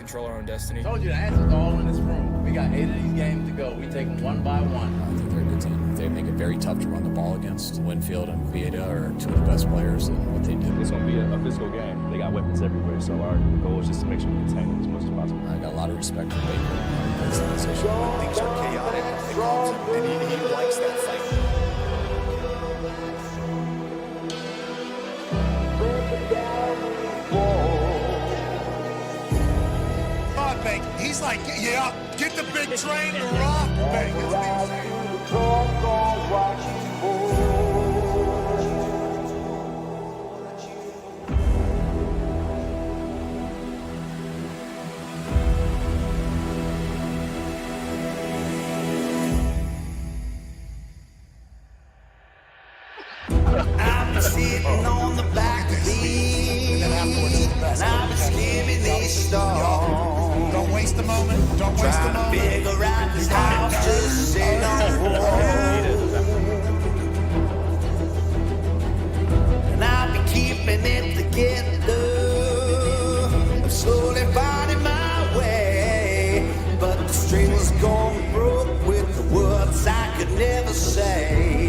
control our own destiny. I told you the answer's all in this room. We got 8 of these games to go. We take them one by one. I think they're a good team. They make it very tough to run the ball against. Winfield and Vieta are two of the best players in what they do. It's going to be a physical game. They got weapons everywhere, so our goal is just to make sure we contain them as much as possible. I got a lot of respect for Baker. When things are chaotic, it comes and he likes that fight. He's like, yeah, get the big train to rock, bang. I'm sitting on the back seat, and I'm skimming these stars. Don't waste a moment. Don't waste a moment. Figure out this house just sitting on the wall. And I've been keeping it together. I'm slowly finding my way, but the strings gone broke with the words I could never say.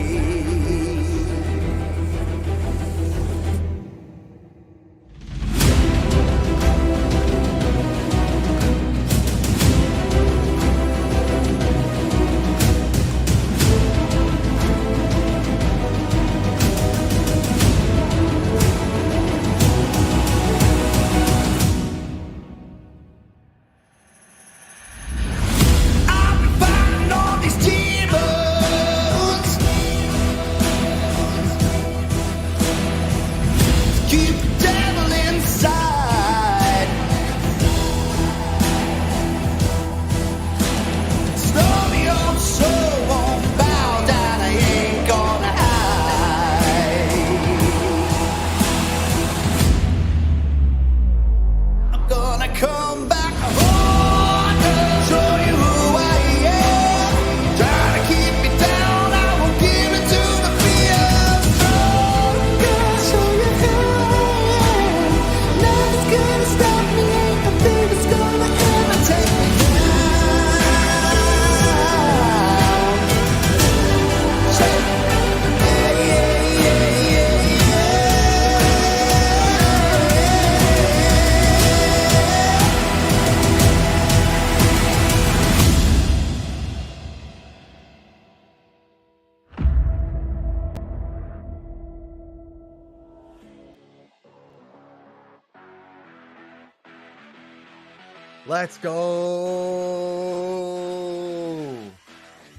Let's go.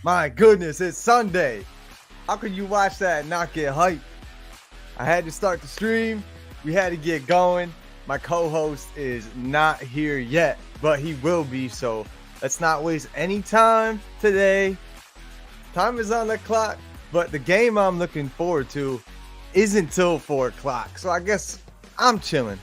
My goodness, it's Sunday. How could you watch that and not get hyped? I had to start the stream. We had to get going. My co-host is not here yet, but he will be. So let's not waste any time today. Time is on the clock, but the game I'm looking forward to isn't till 4 o'clock. So I guess I'm chilling.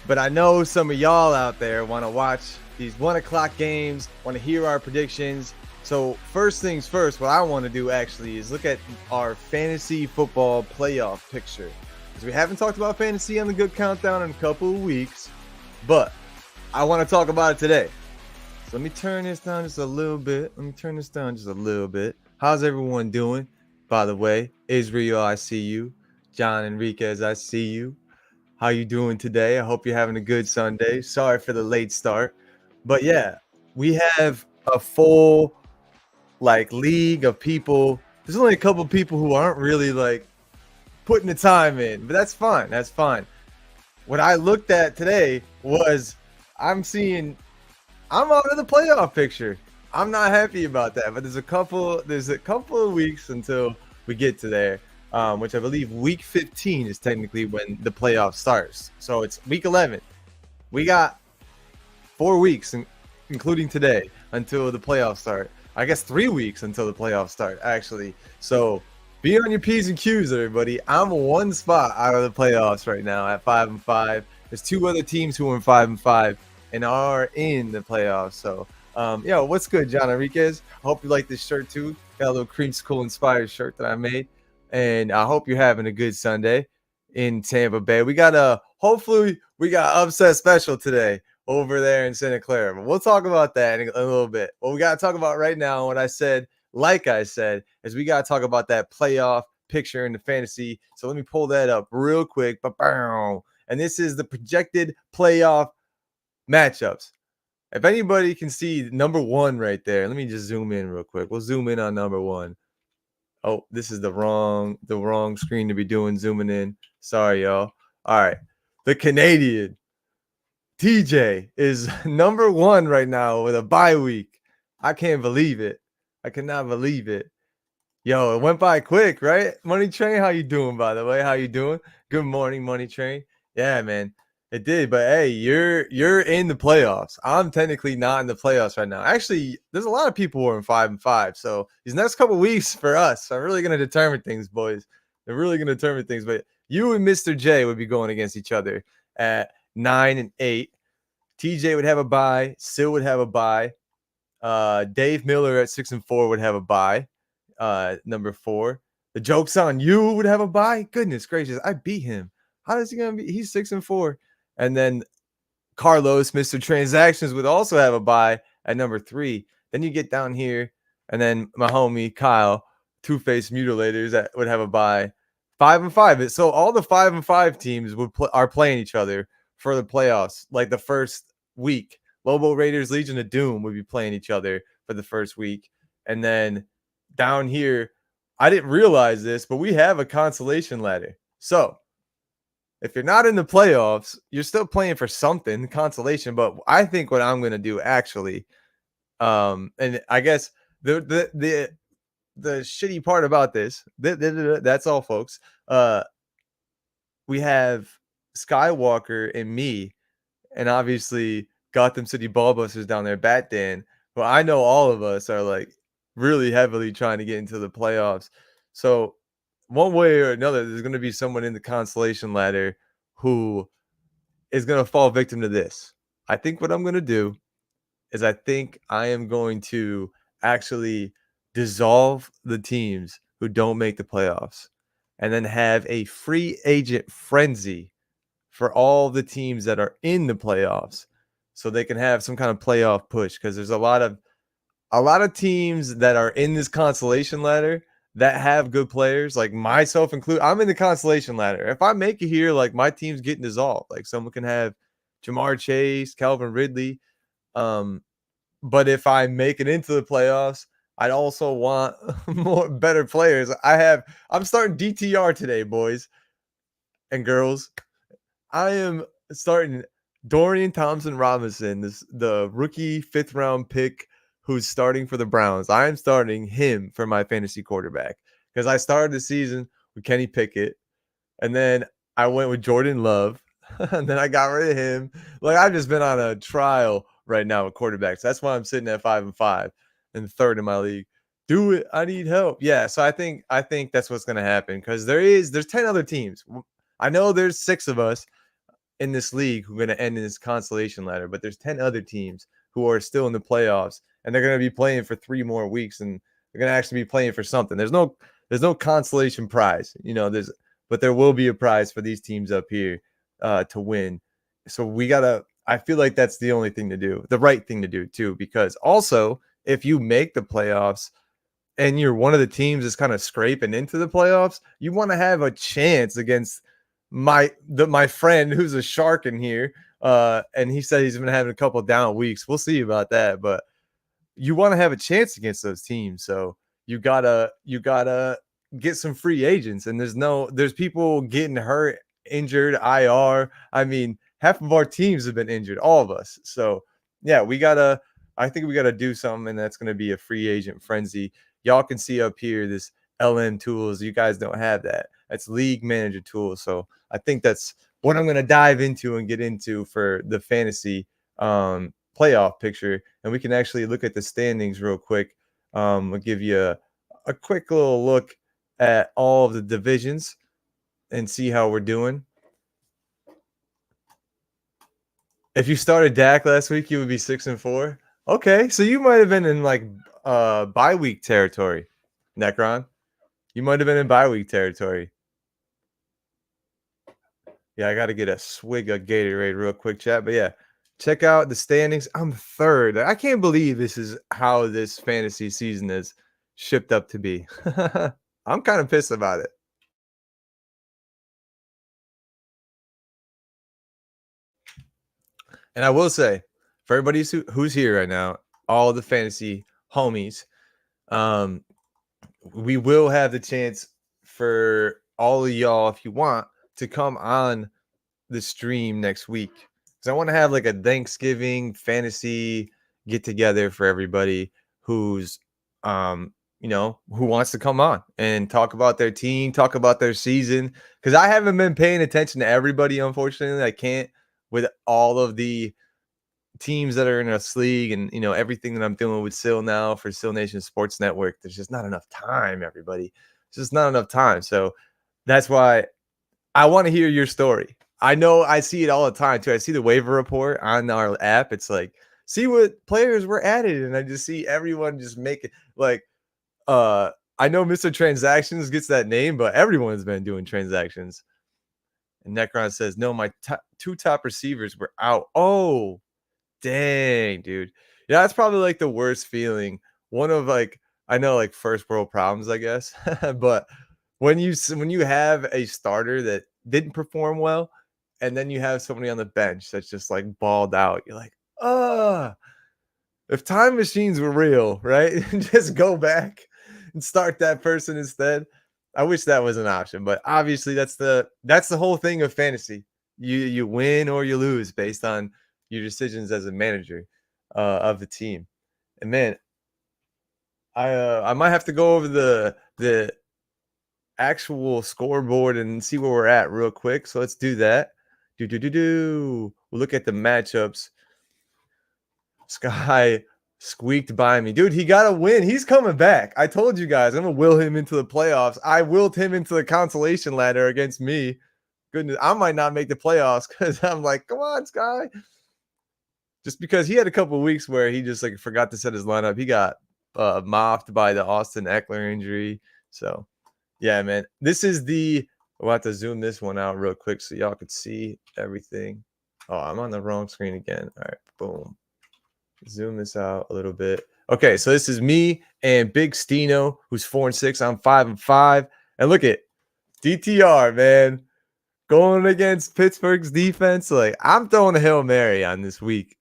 But I know some of y'all out there want to watch these 1 o'clock games, want to hear our predictions. So first things first, what I want to do actually is look at our fantasy football playoff picture. Because we haven't talked about fantasy on the Good Countdown in a couple of weeks, but I want to talk about it today. So let me turn this down just a little bit. How's everyone doing? By the way, Israel, I see you. John Enriquez, I see you. How you doing today? I hope you're having a good Sunday. Sorry for the late start. But yeah, we have a full league of people. There's only a couple of people who aren't really putting the time in, but that's fine. That's fine. What I looked at today was I'm out of the playoff picture. I'm not happy about that, but there's a couple of weeks until we get to there. Which I believe week 15 is technically when the playoff starts. So it's week 11. We got 4 weeks, including today, until the playoffs start. I guess 3 weeks until the playoffs start, actually. So be on your P's and Q's, everybody. I'm 1 spot out of the playoffs right now at 5-5. There's 2 other teams who are 5-5 and are in the playoffs. So, what's good, John Enriquez? I hope you like this shirt, too. Got a little creamsicle inspired shirt that I made. And I hope you're having a good Sunday in Tampa Bay. Hopefully we got upset special today. over there in Santa Clara. But we'll talk about that in a little bit. What we got to talk about right now, what I said, like I said, is we got to talk about that playoff picture in the fantasy. So let me pull that up real quick. And this is the projected playoff matchups. If anybody can see number one right there, let me just zoom in real quick. We'll zoom in on number one. Oh, this is the wrong screen to be doing zooming in. Sorry, y'all. All right. The Canadian TJ is number one right now with a bye week. I can't believe it. I cannot believe it. Yo, it went by quick, right? Money Train, how you doing, by the way? How you doing? Good morning, Money Train. Yeah, man. It did, but hey, you're in the playoffs. I'm technically not in the playoffs right now. Actually, there's a lot of people who are in 5-5. So these next couple weeks for us are really gonna determine things, boys. They're really gonna determine things. But you and Mr. J would be going against each other at 9 and 8. TJ would have a bye. Syl would have a bye. Dave Miller at 6 and 4 would have a bye. Number 4. The joke's on you would have a bye. Goodness gracious, I beat him. How is he gonna be? He's 6 and 4. And then Carlos, Mr. Transactions, would also have a bye at number 3. Then you get down here, and then my homie Kyle, Two-Face Mutilators, that would have a bye. 5 and 5. So all the 5 and 5 teams are playing each other for the playoffs, like the first week. Lobo Raiders, Legion of Doom would be playing each other for the first week. And then down here, I didn't realize this, but we have a consolation ladder. So if you're not in the playoffs, you're still playing for something, consolation. But I think what I'm going to do actually, and I guess the shitty part about this, that's all, folks. We have Skywalker and me, and obviously Gotham City Ballbusters down there, Bat Dan. Well, I know all of us are like really heavily trying to get into the playoffs. So one way or another, there's going to be someone in the consolation ladder who is going to fall victim to this. I think what I'm going to do is I think I am going to actually dissolve the teams who don't make the playoffs and then have a free agent frenzy for all the teams that are in the playoffs so they can have some kind of playoff push, because there's a lot of teams that are in this consolation ladder that have good players, like myself included. I'm in the consolation ladder. If I make it here, like my team's getting dissolved. Like someone can have Jamar Chase, Calvin Ridley. But if I make it into the playoffs, I'd also want more better players. I'm starting DTR today, boys and girls. I am starting Dorian Thompson-Robinson, the rookie 5th round pick who's starting for the Browns. I am starting him for my fantasy quarterback because I started the season with Kenny Pickett, and then I went with Jordan Love, and then I got rid of him. Like, I've just been on a trial right now with quarterbacks. That's why I'm sitting at 5 and 5 and 3rd in my league. Do it. I need help. Yeah, so I think that's what's going to happen, because there's 10 other teams. I know there's 6 of us in this league who are going to end in this consolation ladder, but there's 10 other teams who are still in the playoffs, and they're going to be playing for 3 more weeks, and they're going to actually be playing for something. There's no consolation prize, but there will be a prize for these teams up here to win. So I feel like that's the only thing to do, the right thing to do too, because also if you make the playoffs and you're one of the teams that's kind of scraping into the playoffs, you want to have a chance against my friend who's a shark in here. And he said he's been having a couple of down weeks. We'll see about that, but you want to have a chance against those teams. So you gotta get some free agents, and there's people getting hurt, injured, IR. I mean, half of our teams have been injured, all of us. So yeah, I think we gotta do something, and that's gonna be a free agent frenzy. Y'all can see up here this LM tools. You guys don't have that. That's league manager tools. So I think that's what I'm gonna dive into and get into for the fantasy playoff picture, and we can actually look at the standings real quick. I'll give you a quick little look at all of the divisions and see how we're doing. If you started Dak last week, you would be 6 and 4. Okay, so you might have been in like bye week territory, Necron. You might have been in bye week territory. Yeah, I got to get a swig of Gatorade real quick, chat. But yeah, Check out the standings. I'm third. I can't believe this is how this fantasy season is shipped up to be. I'm kind of pissed about it. And I will say, for everybody who's here right now, all the fantasy homies, um, we will have the chance for all of y'all, if you want, to come on the stream next week. Because I want to have like a Thanksgiving fantasy get together for everybody who's who wants to come on and talk about their team, talk about their season. Because I haven't been paying attention to everybody, unfortunately. I can't with all of the teams that are in this league and everything that I'm doing with Syl now for SylNation Sports Network. There's just not enough time, everybody. It's just not enough time. So that's why I want to hear your story. I know I see it all the time too. I see the waiver report on our app. It's like, see what players were added, and I just see everyone just make it like I know Mr. Transactions gets that name, but everyone's been doing transactions. And Necron says, no, my two top receivers were out. Oh, dang, dude. Yeah, that's probably like the worst feeling. One of like, I know like first world problems, I guess. But when you have a starter that didn't perform well, and then you have somebody on the bench that's just like balled out, you're like, if time machines were real, right? Just go back and start that person instead. I wish that was an option, but obviously that's the whole thing of fantasy. You win or you lose based on your decisions as a manager of the team. And man, I might have to go over the actual scoreboard and see where we're at real quick. So let's do that. We'll look at the matchups. Sky squeaked by me. Dude, he got a win. He's coming back. I told you guys, I'm going to will him into the playoffs. I willed him into the consolation ladder against me. Goodness, I might not make the playoffs because I'm like, come on, Sky. Just because he had a couple of weeks where he just like forgot to set his lineup. He got mopped by the Austin Eckler injury. So, yeah, man. This is we'll have to zoom this one out real quick so y'all could see everything. Oh, I'm on the wrong screen again. All right, boom. Zoom this out a little bit. Okay, so this is me and Big Stino, who's 4-6. I'm 5-5. And look at DTR, man. Going against Pittsburgh's defense. Like, I'm throwing a Hail Mary on this week.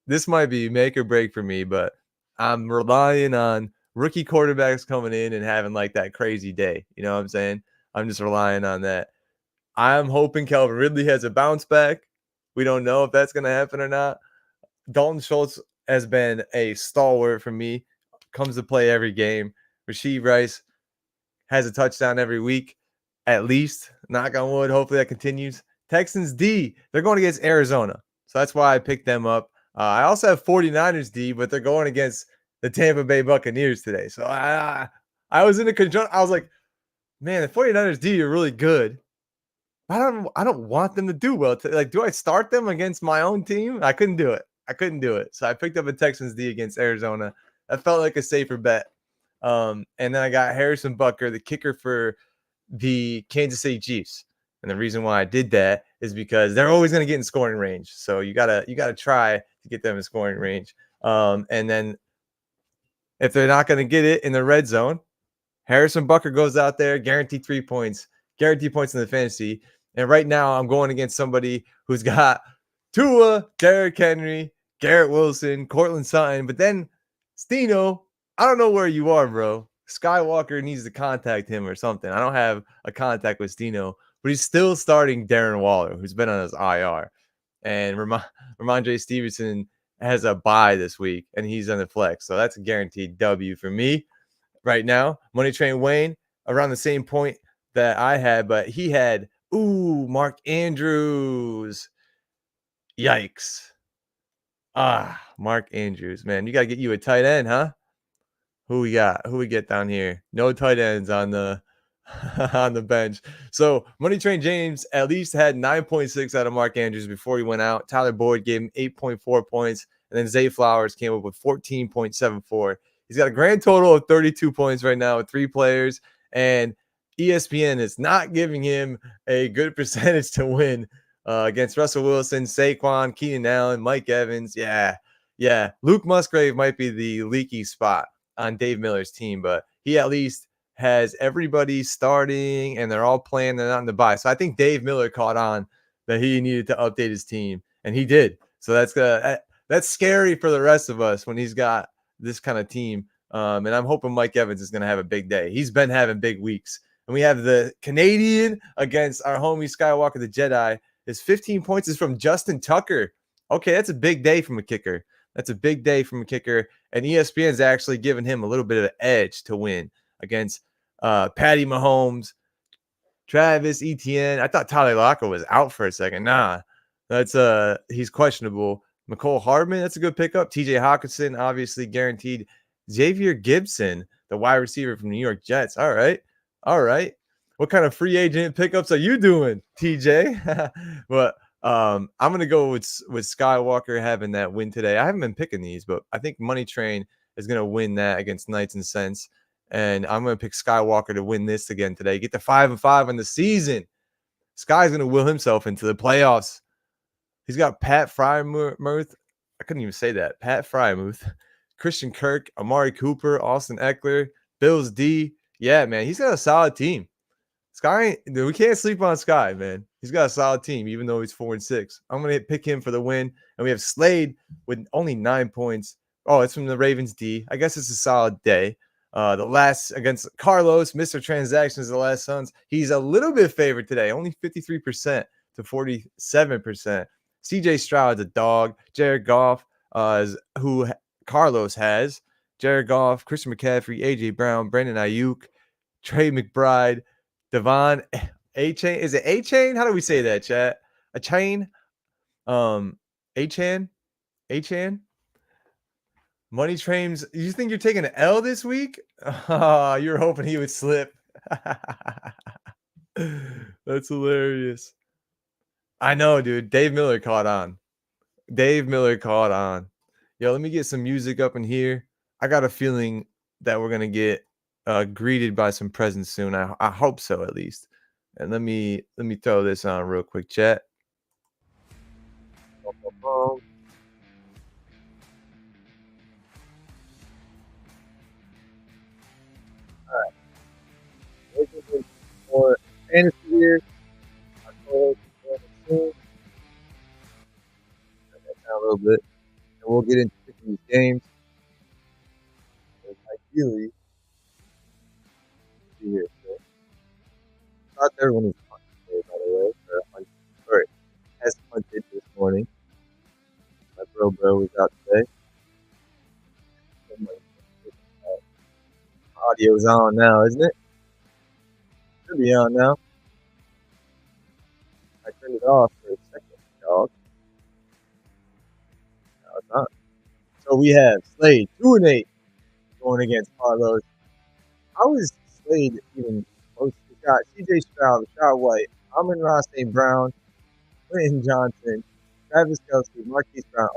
This might be make or break for me, but I'm relying on rookie quarterbacks coming in and having like that crazy day. You know what I'm saying? I'm just relying on that. I'm hoping Calvin Ridley has a bounce back. We don't know if that's going to happen or not. Dalton Schultz has been a stalwart for me. Comes to play every game. Rasheed Rice has a touchdown every week, at least. Knock on wood. Hopefully that continues. Texans D, they're going against Arizona. So that's why I picked them up. I also have 49ers D, but they're going against the Tampa Bay Buccaneers today. So I was in a conjunction. I was like, man, the 49ers D are really good. I don't want them to do well. Like, do I start them against my own team? I couldn't do it. So I picked up a Texans D against Arizona. That felt like a safer bet. And then I got Harrison Butker, the kicker for the Kansas City Chiefs. And the reason why I did that is because they're always going to get in scoring range. So you gotta try to get them in scoring range. And then if they're not going to get it in the red zone, Harrison Butker goes out there, guaranteed 3 points, guaranteed points in the fantasy. And right now I'm going against somebody who's got Tua, Derrick Henry, Garrett Wilson, Cortland Sutton. But then Stino, I don't know where you are, bro. Skywalker needs to contact him or something. I don't have a contact with Stino, but he's still starting Darren Waller, who's been on his IR. And Ramondre Stevenson has a bye this week, and he's on the flex. So that's a guaranteed W for me right now. Money Train Wayne, around the same point that I had, but he had, Mark Andrews. Yikes. Mark Andrews, man. You got to get you a tight end, huh? Who we got? Who we get down here? No tight ends on the on the bench. So Money Train James at least had 9.6 out of Mark Andrews before he went out. Tyler Boyd gave him 8.4 points. And then Zay Flowers came up with 14.74. He's got a grand total of 32 points right now with 3 players. And ESPN is not giving him a good percentage to win against Russell Wilson, Saquon, Keenan Allen, Mike Evans. Yeah. Luke Musgrave might be the leaky spot on Dave Miller's team, but he at least has everybody starting and they're all playing. They're not in the bye. So I think Dave Miller caught on that he needed to update his team, and he did. So that's scary for the rest of us when he's got this kind of team. And I'm hoping Mike Evans is going to have a big day. He's been having big weeks. And we have the Canadian against our homie Skywalker the Jedi. His 15 points is from Justin Tucker. Okay, that's a big day from a kicker. That's a big day from a kicker. And ESPN's actually giving him a little bit of an edge to win against Patty Mahomes, Travis Etienne. I thought Tyler Lockett was out for a second. Nah, that's he's questionable. McCole Hardman, that's a good pickup. TJ Hawkinson, obviously guaranteed. Xavier Gibson, the wide receiver from New York Jets. All right. What kind of free agent pickups are you doing, TJ? But I'm gonna go with Skywalker having that win today. I haven't been picking these, but I think Money Train is gonna win that against Knights and Cents. And I'm going to pick Skywalker to win this again today. Get to 5-5 on the season. Sky's going to will himself into the playoffs. He's got Pat Frymuth. I couldn't even say that. Pat Frymuth, Christian Kirk, Amari Cooper, Austin Eckler, Bills D. Yeah, man, he's got a solid team. Sky, we can't sleep on Sky, man. He's got a solid team, even though he's 4-6. I'm going to pick him for the win. And we have Slade with only 9 points. Oh, it's from the Ravens D. I guess it's a solid day. The last against Carlos, Mr. Transactions, the last Suns. He's a little bit favored today, only 53% to 47%. CJ Stroud's a dog. Jared Goff, who Carlos has. Jared Goff, Christian McCaffrey, AJ Brown, Brandon Ayuk, Trey McBride, Devon A-Chain. Is it A-Chain? How do we say that, chat? A chain? A-Chan? A-Chan? Money Trains, you think you're taking an L this week? You're hoping he would slip. That's hilarious. I know, dude. Dave Miller caught on. Yo, let me get some music up in here. I got a feeling that we're going to get greeted by some presents soon. I hope so, at least. And let me throw this on real quick, chat. For fantasy year, I'll go soon. A little bit, and we'll get into these games. And ideally, here. Not everyone is punted today, by the way. Sorry, has punted this morning. My bro was out today. Audio's on now, isn't it? Should be on now. I turned it off for a second, dog. No, it's not. So we have Slade 2-8 going against Carlos. How is Slade even close? He's got CJ Stroud, Rashad White, Amon-Ra St. Brown, Quentin Johnson, Travis Kelce, Marquise Brown.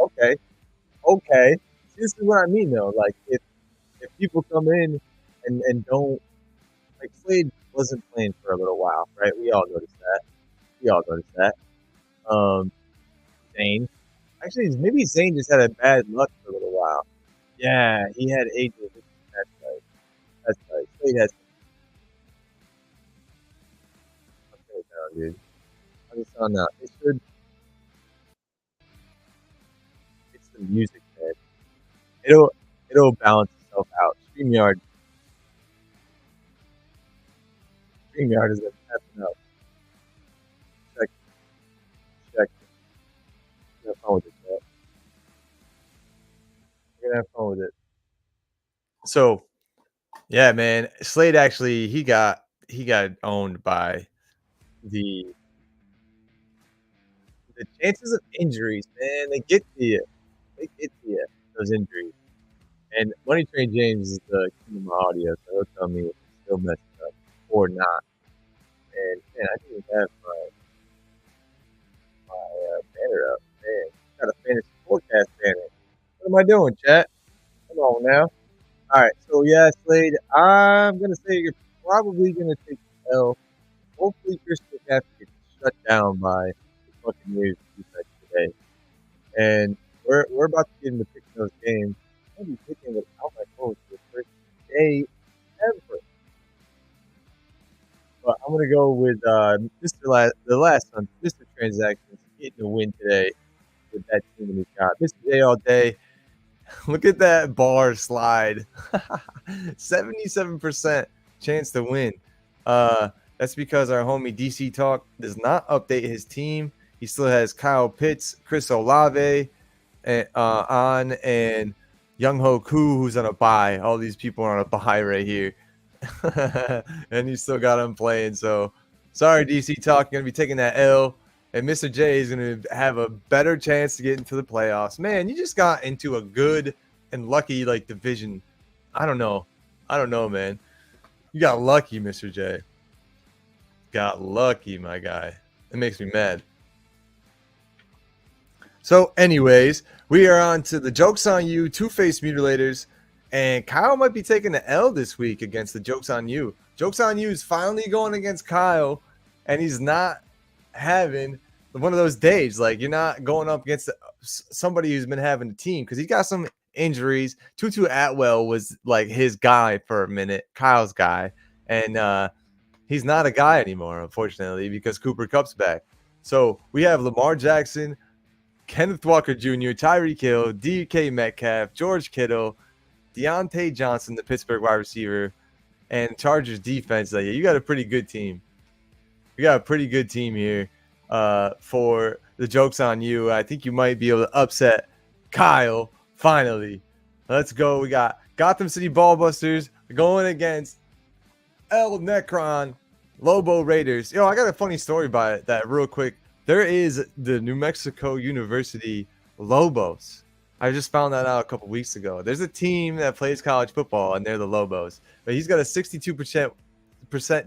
Okay. This is what I mean, though. Like, if people come in and don't, like, Slade wasn't playing for a little while, right? We all noticed that. Zane. Actually, maybe Zane just had a bad luck for a little while. Yeah, he had AJ. That's right. Slade has. I'll turn it down, dude. I just found out. It should. It's the music, man. It'll balance itself out. StreamYard is going to happen up. Check. We're going to have fun with it, man. We're going to have fun with it. So, yeah, man. Slade actually, he got owned by the chances of injuries, man. They get to you. Those injuries. And Money Train James is the king of my audio, so he'll tell me if it's still messed up or not. And man, I didn't even have my banner up. Man, got a fantasy forecast banner. What am I doing, chat? Come on now. All right, so yeah, Slade, I'm gonna say you're probably gonna take the L. Hopefully, Christian McCaffrey gets shut down by a Buccaneers defense today. And we're about to get into picking those games. I'm going to be picking without my phone for the first day ever. But I'm going to go with the last one, Mr. Transactions, getting a win today with that team in his got. Mr. J all day. Look at that bar slide. 77% chance to win. That's because our homie DC Talk does not update his team. He still has Kyle Pitts, Chris Olave on, and Young Ho Koo, who's on a bye. All these people are on a bye right here. And he still got him playing. So sorry, DC Talk. You're going to be taking that L. And Mr. J is going to have a better chance to get into the playoffs. Man, you just got into a good and lucky division. I don't know, man. You got lucky, Mr. J. Got lucky, my guy. It makes me mad. So, anyways, we are on to the Joke's on You, Two-Face Mutilators. And Kyle might be taking the L this week against the Joke's on You. Joke's on You is finally going against Kyle, and he's not having one of those days. You're not going up against somebody who's been having a team because he got some injuries. Tutu Atwell was his guy for a minute, Kyle's guy, and he's not a guy anymore, unfortunately, because Cooper Kupp's back. So we have Lamar Jackson, Kenneth Walker Jr., Tyreek Hill, DK Metcalf, George Kittle, Deontay Johnson, the Pittsburgh wide receiver, and Chargers defense. You got a pretty good team. We got a pretty good team here for the Joke's on You. I think you might be able to upset Kyle finally. Let's go. We got Gotham City Ballbusters going against El Necron Lobo Raiders. I got a funny story about that real quick. There is the New Mexico University Lobos. I just found that out a couple weeks ago. There's a team that plays college football, and they're the Lobos. But he's got a 62%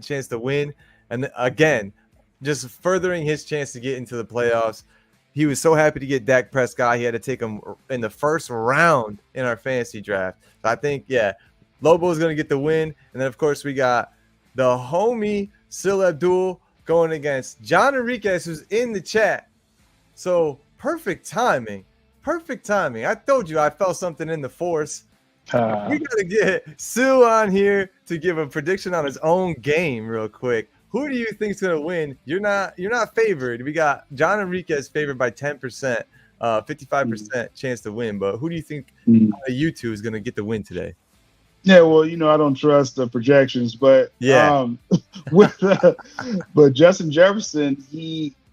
chance to win. And again, just furthering his chance to get into the playoffs. He was so happy to get Dak Prescott. He had to take him in the first round in our fantasy draft. So I think, Lobo is going to get the win. And then, of course, we got the homie Syl Abdul going against John Enriquez, who's in the chat. So perfect timing. I told you I felt something in the force. We got to get Syl on here to give a prediction on his own game real quick. Who do you think is going to win? You're not favored. We got John Enriquez favored by 10%, 55% chance to win. But who do you think you two is going to get the win today? Yeah, well, I don't trust the projections, but but Justin Jefferson,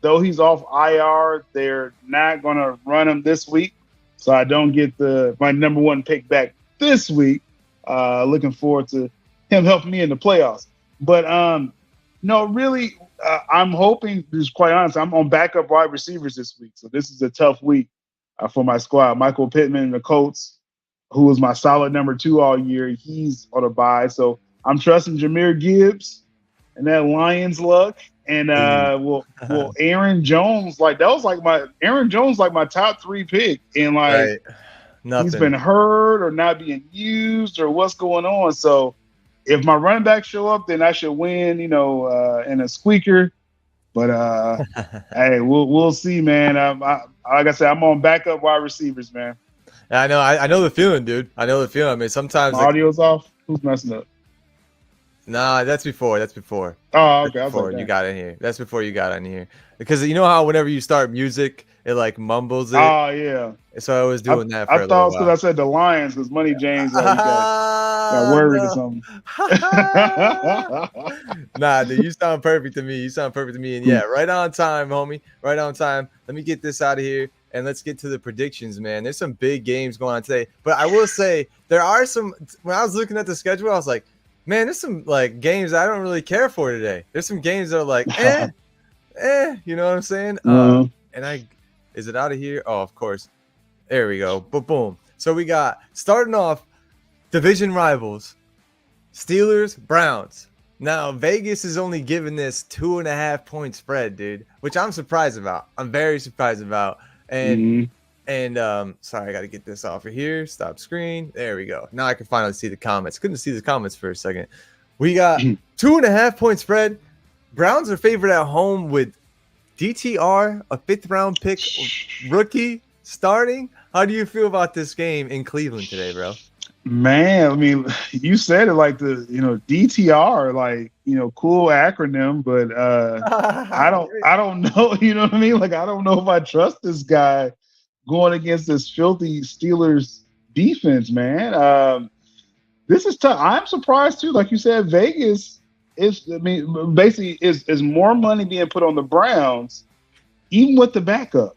though he's off IR, they're not going to run him this week, so I don't get my number one pick back this week. Looking forward to him helping me in the playoffs, but no, really, I'm hoping. Just quite honest, I'm on backup wide receivers this week, so this is a tough week for my squad. Michael Pittman and the Colts, who was my solid number 2 all year, he's on a bye. So I'm trusting Jahmyr Gibbs and that Lions luck. And well, Aaron Jones, Aaron Jones, my top 3 pick. And he's been hurt or not being used or what's going on. So if my running backs show up, then I should win, in a squeaker. But hey, we'll see, man. Like I said, I'm on backup wide receivers, man. I know the feeling, dude. I know the feeling. I mean, sometimes my audio's off. Who's messing up? Nah, that's before. Oh, okay. That's before you got in here. That's before you got in here. Because you know how whenever you start music, it mumbles it. Oh yeah. So I was doing that. For I thought it was because I said the Lions, because Money James got worried or something. Nah, dude, you sound perfect to me. And yeah, right on time, homie. Right on time. Let me get this out of here. And let's get to the predictions, man. There's some big games going on today. But I will say there are some – when I was looking at the schedule, I was like, man, there's some, games I don't really care for today. There's some games that are you know what I'm saying? And is it out of here? Oh, of course. There we go. Boom. So we got – starting off, division rivals, Steelers, Browns. Now, Vegas is only giving this 2.5-point spread, dude, which I'm surprised about. I'm very surprised about. And sorry, I got to get this off of here. Stop screen. There we go. Now I can finally see the comments. Couldn't see the comments for a second. We got 2.5-point spread. Browns are favored at home with DTR, a 5th-round pick, rookie starting. How do you feel about this game in Cleveland today, bro? Man, I mean, you said it like the, DTR, like, cool acronym, but I don't know, you know what I mean? Like, I don't know if I trust this guy going against this filthy Steelers defense, man. This is tough. I'm surprised too. Like you said, Vegas basically is more money being put on the Browns, even with the backup.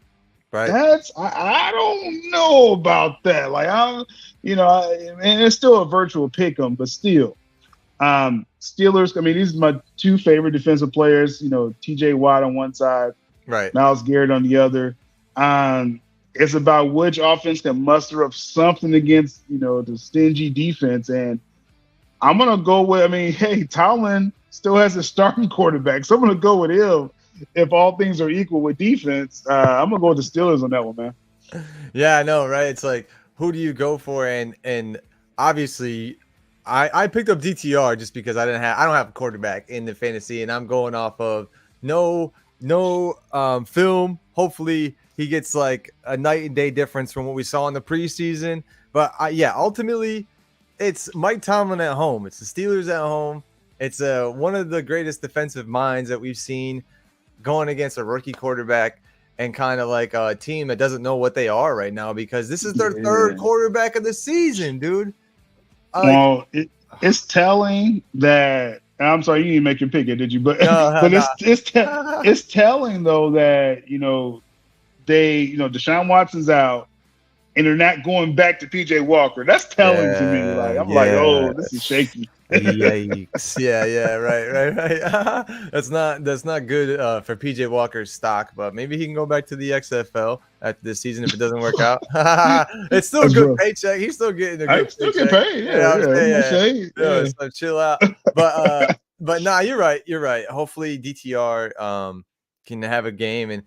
Right. I don't know about that. Like and it's still a virtual pick 'em, but still. Steelers, I mean, these are my two favorite defensive players, TJ Watt on one side, right, Myles Garrett on the other. It's about which offense can muster up something against, the stingy defense. And I'm going to go with, Tomlin still has a starting quarterback, so I'm going to go with him. If all things are equal with defense, I'm going to go with the Steelers on that one, man. Yeah, I know, right? It's like, who do you go for? And obviously, I picked up DTR just because I don't have a quarterback in the fantasy, and I'm going off of no film. Hopefully, he gets like a night and day difference from what we saw in the preseason. But ultimately, it's Mike Tomlin at home. It's the Steelers at home. It's one of the greatest defensive minds that we've seen going against a rookie quarterback and kind of like a team that doesn't know what they are right now because this is their third quarterback of the season, dude. It's telling that – I'm sorry, you didn't make your pick, did you? But it's telling, though, that, Deshaun Watson's out and they're not going back to PJ Walker. That's telling to me. Like like, oh, this is shaky. Yikes. Yeah, right. That's not good for PJ Walker's stock, but maybe he can go back to the XFL after this season if it doesn't work out. It's still a good paycheck. He's still getting a good still paycheck. Get paid. So chill out. But nah, you're right. Hopefully DTR can have a game and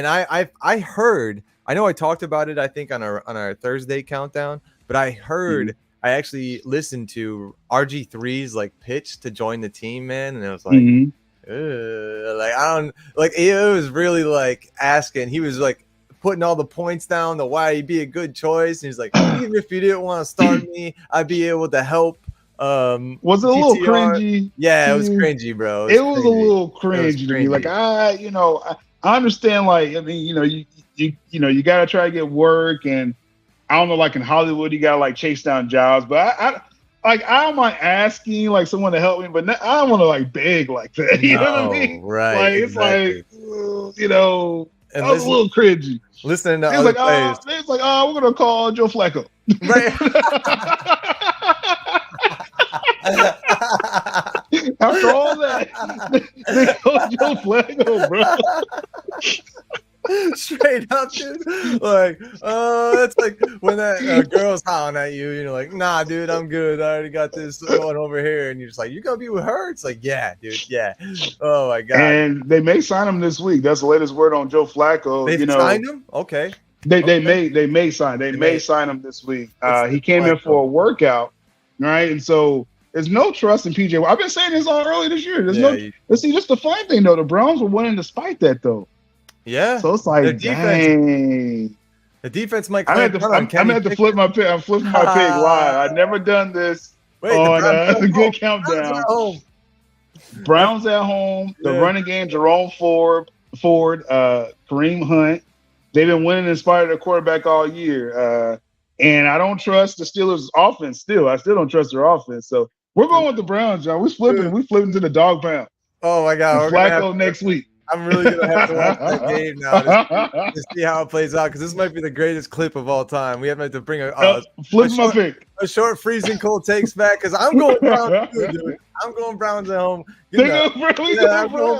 I heard, I know I talked about it I think on our Thursday countdown, but I heard I actually listened to RG3's like pitch to join the team, man, and it was like, it was really like asking. He was like putting all the points down to why he'd be a good choice, and he's like, even if you didn't want to start me, I'd be able to help. Was it a little cringy? Yeah, it was cringy, bro. It was a little cringy to me. Like I understand. Like you gotta try to get work and. I don't know, like in Hollywood, you gotta like chase down jobs, but I don't mind asking like someone to help me, but I don't want to like beg like that. You know what I mean? Right. Like it's like that was a little cringy. Listening to other players, it's like, we're gonna call Joe Flacco. Right. After all that, they call Joe Flacco, bro. Straight up, dude. Like, that's like when that girl's hollering at you, you're like, nah, dude, I'm good. I already got this going over here. And you're just like, you gonna be with her? It's like, yeah, dude, yeah. Oh my god. And they may sign him this week. That's the latest word on Joe Flacco. They signed him? Okay. They may sign him this week. He came in for a workout, right? And so there's no trust in PJ. I've been saying this all early this year. Let's see, just the funny thing though, the Browns were winning despite that though. Yeah. So it's like, dang. The defense might. I'm going to have to flip my pick. I'm flipping my pick live. I've never done this on a good countdown. Browns at home. The running game, Jerome Ford, Kareem Hunt. They've been winning in spite of their quarterback all year. And I don't trust the Steelers' offense still. I still don't trust their offense. So we're going with the Browns, John. We're flipping to the dog pound. Oh, my God. Flacco next week. I'm really going to have to watch that game now to see how it plays out because this might be the greatest clip of all time. We have to bring a short freezing cold takes back because I'm going Browns too, dude. I'm going Browns at home. I'm going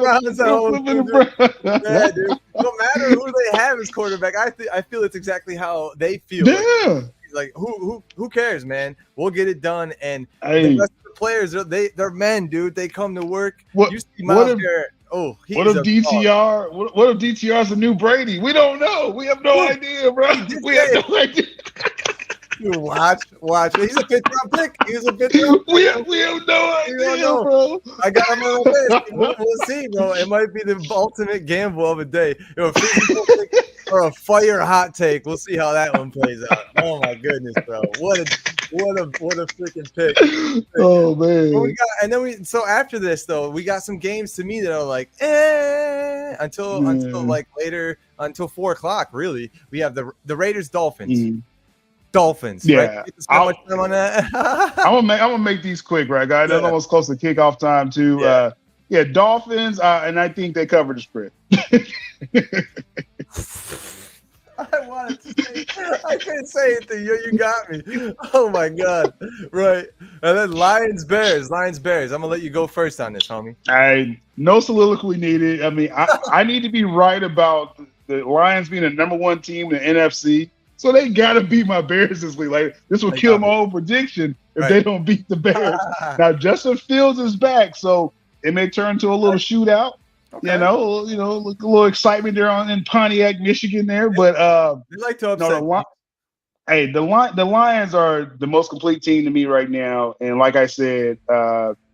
Browns at home. Yeah, dude. No matter who they have as quarterback, I feel it's exactly how they feel. Yeah. Like who cares, man? We'll get it done. And the rest of the players, they're men, dude. They come to work. You see Myles Garrett. Oh, what if DTR? What if DTR's the new Brady? We don't know. We have no idea, bro. We have no idea. Dude, watch. He's a fifth round pick. He was a fifth round pick. We have no idea, bro. I got him on the list. We'll see, bro. It might be the ultimate gamble of a day. A physical pick or a fire hot take. We'll see how that one plays out. Oh my goodness, bro. What a freaking pick. Oh man. So after this though, we got some games to me that are like until like later, until 4:00 really. We have the Raiders Dolphins. Dolphins. Yeah. Right? How much time on that? I'm gonna make these quick, right, guys? That's almost close to kickoff time too. Yeah. Dolphins, and I think they covered the spread. I wanted to say, I couldn't say anything. You got me. Oh my god! Right, and then Lions Bears. I'm gonna let you go first on this, homie. No soliloquy needed. I mean, I need to be right about the Lions being the number one team in the NFC. So they gotta beat my Bears this week. Like this will kill my whole prediction if they don't beat the Bears. Now Justin Fields is back, so it may turn to a little shootout. Okay. You know, a little excitement there in Pontiac, Michigan there. But they like to upset. The Lions are the most complete team to me right now, and like I said,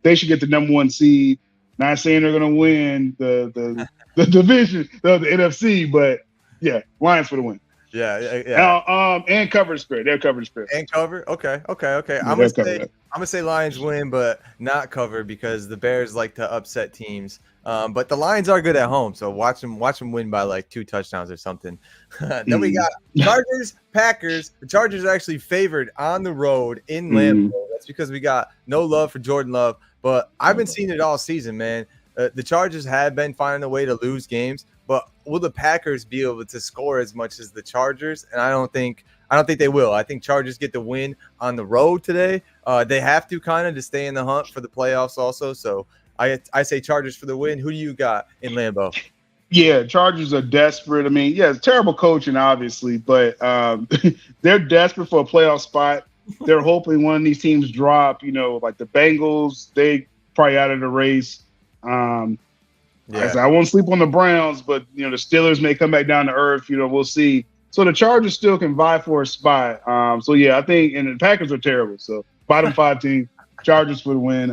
they should get the number one seed. Not saying they're gonna win the division, the NFC, but yeah, Lions for the win. Yeah. And cover the spread. They'll cover the spread. And cover. Okay. Yeah, I'm gonna say Lions win, but not cover because the Bears like to upset teams. But the Lions are good at home, so watch them win by like 2 touchdowns or something. Then we got Chargers, Packers. The Chargers are actually favored on the road in Lambeau. That's because we got no love for Jordan Love, but I've been seeing it all season, man. The Chargers have been finding a way to lose games, but will the Packers be able to score as much as the Chargers? And I don't think they will. I think Chargers get the win on the road today. They have to kind of to stay in the hunt for the playoffs also. So I say Chargers for the win. Who do you got in Lambeau? Yeah, Chargers are desperate. I mean, yeah, it's terrible coaching, obviously, but they're desperate for a playoff spot. They're hoping one of these teams drop, like the Bengals, they probably out of the race. I won't sleep on the Browns, but the Steelers may come back down to earth. We'll see. So the Chargers still can vie for a spot. I think, and the Packers are terrible. So bottom 5 team, Chargers for the win.